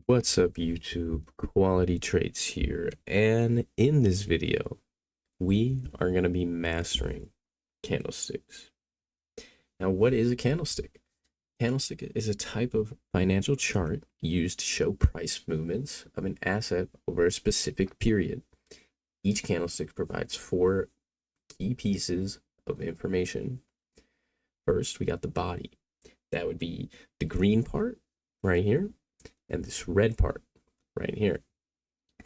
What's up, YouTube? Quality Traits here, and in this video, we are going to be mastering candlesticks. Now, what is a candlestick? Candlestick is a type of financial chart used to show price movements of an asset over a specific period. Each candlestick provides four key pieces of information. First, we got the body. That would be the green part right here, and this red part right here.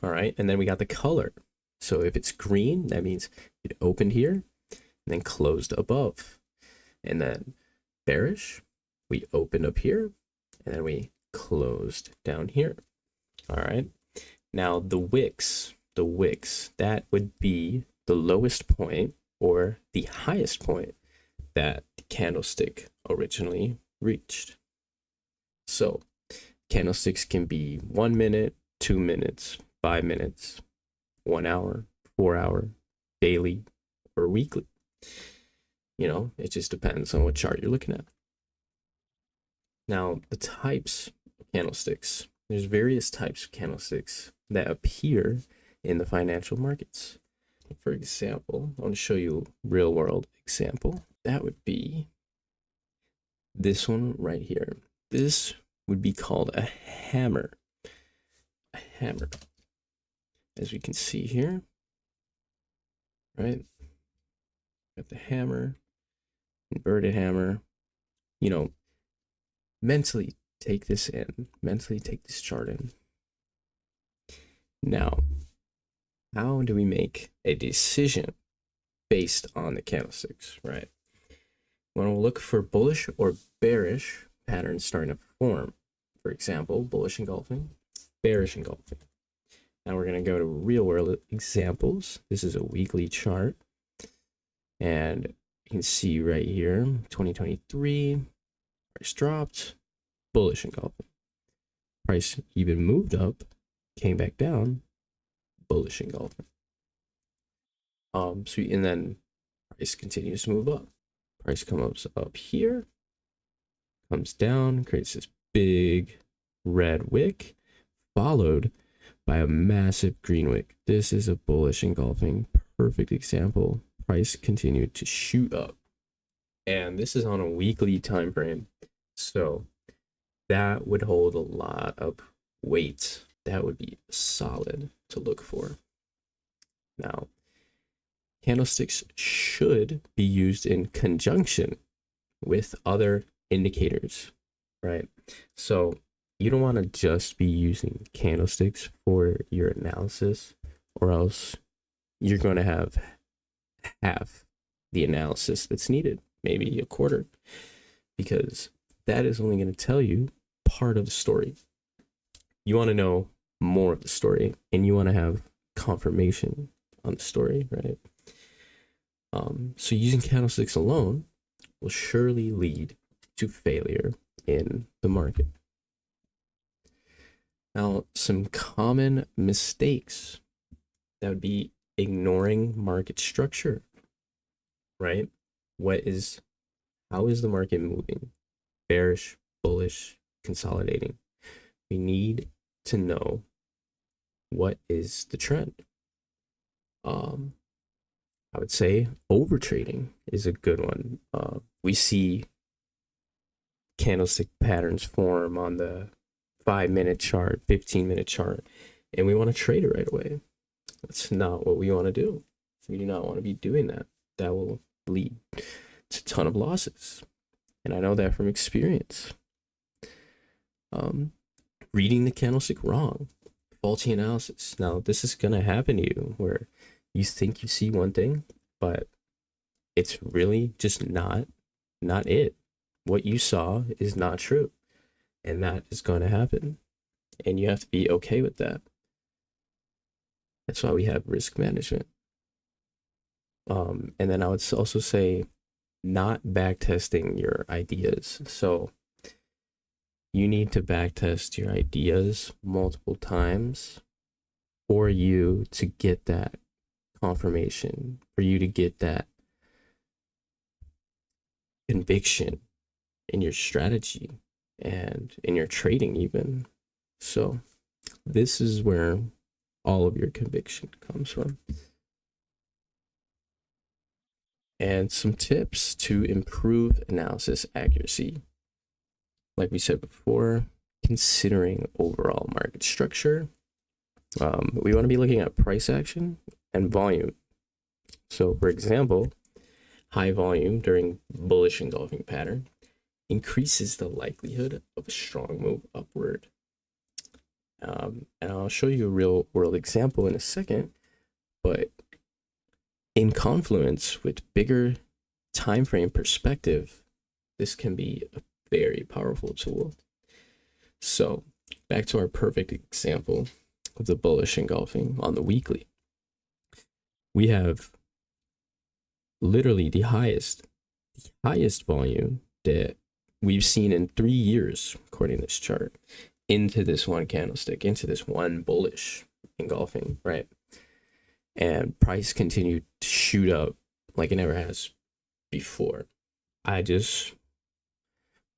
All right, and then we got the color. So if it's green, that means it opened here and then closed above. And then bearish, we opened up here and then we closed down here. All right, now the wicks, that would be the lowest point or the highest point that the candlestick originally reached. So candlesticks can be 1 minute, 2 minutes, 5 minutes, 1 hour, 4 hour, daily, or weekly. You know, it just depends on what chart you're looking at. Now, the types of candlesticks. There's various types of candlesticks that appear in the financial markets. For example, I want to show you a real world example. That would be this one right here. This would be called a hammer. A hammer, as we can see here, right? Got the hammer, inverted hammer. You know, mentally take this in, mentally take this chart in. Now, how do we make a decision based on the candlesticks, right? We want to look for bullish or bearish patterns starting to form. For example, bullish engulfing, bearish engulfing. Now we're going to go to real world examples. This is a weekly chart. And you can see right here, 2023, price dropped, bullish engulfing. Price even moved up, came back down, bullish engulfing. And then price continues to move up. Price comes up here, comes down, creates this big red wick, followed by a massive green wick. This is a bullish engulfing, perfect example. Price continued to shoot up, and this is on a weekly time frame, so that would hold a lot of weight. That would be solid to look for. Now, candlesticks should be used in conjunction with other indicators, right? So you don't want to just be using candlesticks for your analysis, or else you're going to have half the analysis that's needed, maybe a quarter, because that is only going to tell you part of the story. You want to know more of the story, and you want to have confirmation on the story, right? So using candlesticks alone will surely lead to failure in the market. Now, some common mistakes, that would be ignoring market structure, right? How is the market moving? Bearish, bullish, consolidating. We need to know what is the trend. I would say overtrading is a good one. We see candlestick patterns form on the 5-minute chart, 15-minute chart, and we want to trade it right away. That's not what we want to do. We do not want to be doing that. That will lead to a ton of losses. And I know that from experience. Reading the candlestick wrong, faulty analysis. Now, this is going to happen to you where you think you see one thing, but it's really just not it. What you saw is not true, and that is going to happen, and you have to be okay with that. That's why we have risk management. And then I would also say not backtesting your ideas. So you need to backtest your ideas multiple times for you to get that confirmation, for you to get that conviction in your strategy and in your trading even. So this is where all of your conviction comes from. And some tips to improve analysis accuracy. Like we said before, considering overall market structure, we want to be looking at price action and volume. So, for example, high volume during bullish engulfing pattern increases the likelihood of a strong move upward. And I'll show you a real world example in a second, but in confluence with bigger time frame perspective, this can be a very powerful tool. So back to our perfect example of the bullish engulfing on the weekly. We have literally the highest volume that we've seen in 3 years, according to this chart, into this one candlestick, into this one bullish engulfing, right? And price continued to shoot up like it never has before. I just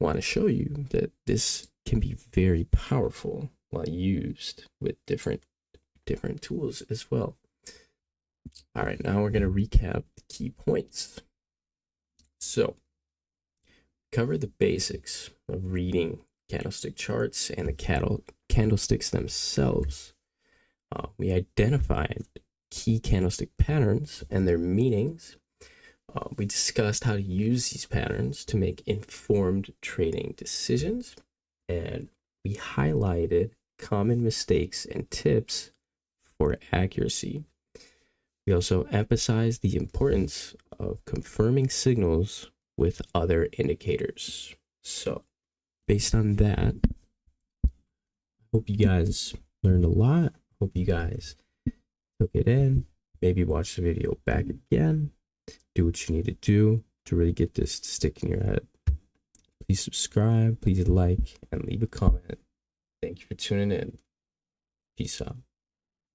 want to show you that this can be very powerful while used with different tools as well. All right, now we're going to recap the key points. So, cover the basics of reading candlestick charts and the candlesticks themselves. We identified key candlestick patterns and their meanings. We discussed how to use these patterns to make informed trading decisions, and we highlighted common mistakes and tips for accuracy. We also emphasized the importance of confirming signals with other indicators. So, based on that, I hope you guys learned a lot. Hope you guys took it in. Maybe watch the video back again. Do what you need to do to really get this to stick in your head. Please subscribe, please like, and leave a comment. Thank you for tuning in. Peace out.